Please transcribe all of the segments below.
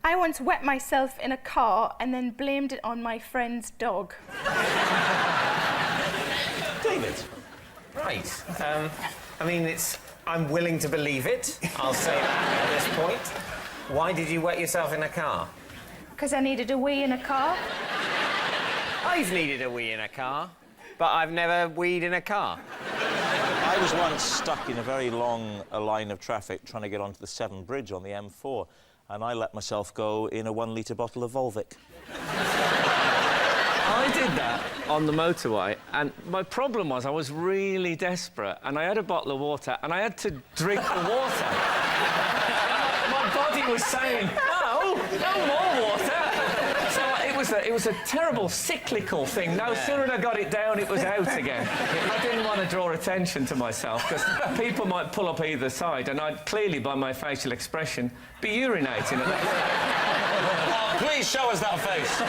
I once wet myself in a car and then blamed it on my friend's dog. David. Right. I mean, I'm willing to believe it. I'll say that at this point. Why did you wet yourself in a car? Because I needed a wee in a car. I've needed a wee in a car, but I've never weed in a car. I was once stuck in a very long line of traffic trying to get onto the Severn Bridge on the M4, and I let myself go in a 1-litre bottle of Volvic. I did that on the motorway, and my problem was I was really desperate, and I had a bottle of water, and I had to drink the water. My body was saying, no more water. So it was a terrible cyclical thing. No sooner than I got it down, it was out again. I didn't want to draw attention to myself, because people might pull up either side, and I'd clearly, by my facial expression, be urinating at that. Oh, please show us that face.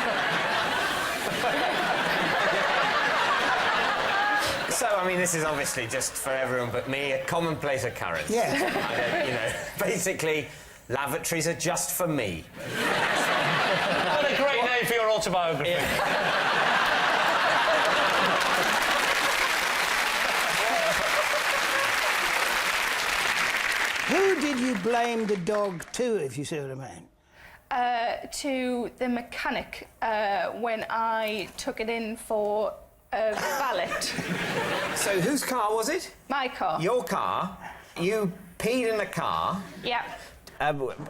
So, I mean, this is obviously just for everyone but me a commonplace occurrence. Yeah. You know, basically, lavatories are just for me. What a great name for your autobiography. Yeah. Who did you blame the dog to, if you see what I mean? To the mechanic when I took it in for a valet. So, whose car was it? My car. Your car. You peed in the car. Yeah.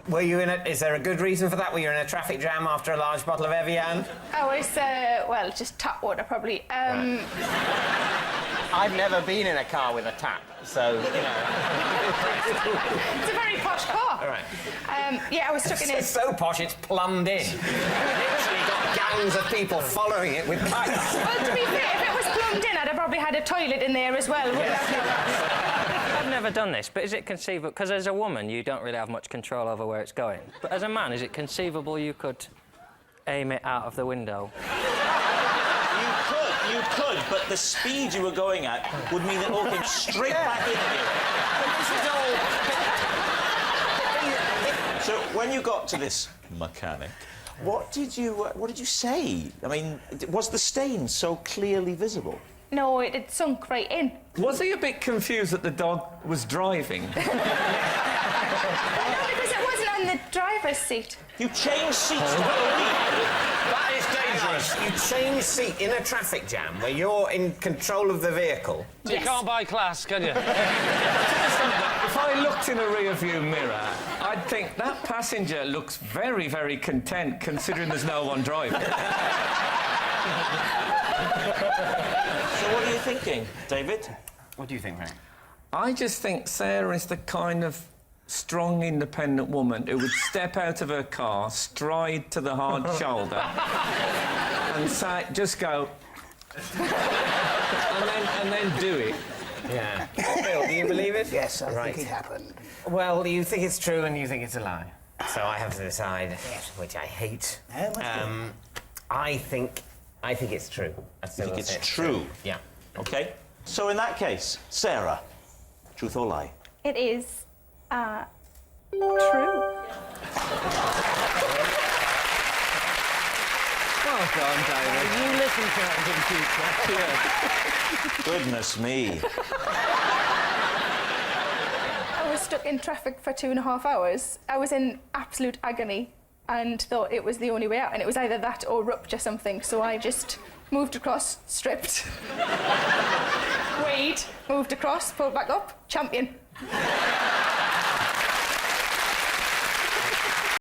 Were you in is there a good reason for that? Were you in a traffic jam after a large bottle of Evian? I was, well, just tap water, probably. Right. I've never been in a car with a tap, so, you know... It's a very posh car. All right. Yeah, I was stuck in it. It's so posh, it's plumbed in. Literally got gangs of people following it with pipes. Well, to be fair, if it was plumbed in, I'd have probably had a toilet in there as well, wouldn't I? I've never done this, but is it conceivable... Because as a woman, you don't really have much control over where it's going. But as a man, is it conceivable you could aim it out of the window? You could, but the speed you were going at would mean it all came straight back into you. So, when you got to this mechanic, what did you say? I mean, was the stain so clearly visible? No, it had sunk right in. Was he a bit confused that the dog was driving? No, because it wasn't on the driver's seat. You changed seats for a week. That is dangerous. You change seat in a traffic jam where you're in control of the vehicle. You can't buy class, can you? If I looked in a rear-view mirror, I'd think that passenger looks very, very content, considering there's no one driving. So what are you thinking, David? What do you think, Mary? I just think Sarah is the kind of strong, independent woman who would step out of her car, stride to the hard shoulder, and say, just go, and then do it. Yeah. Phil, do you believe it? Yes, I think it happened. Well, you think it's true and you think it's a lie. So I have to decide, which I hate. I think it's true. I think it's true? Yeah. OK. So in that case, Sarah, truth or lie? It is, true. Well done, David. You listen to that in future. Goodness me. I was stuck in traffic for 2.5 hours. I was in absolute agony and thought it was the only way out, and it was either that or rupture something, so I just moved across, stripped, weighed, moved across, pulled back up, champion.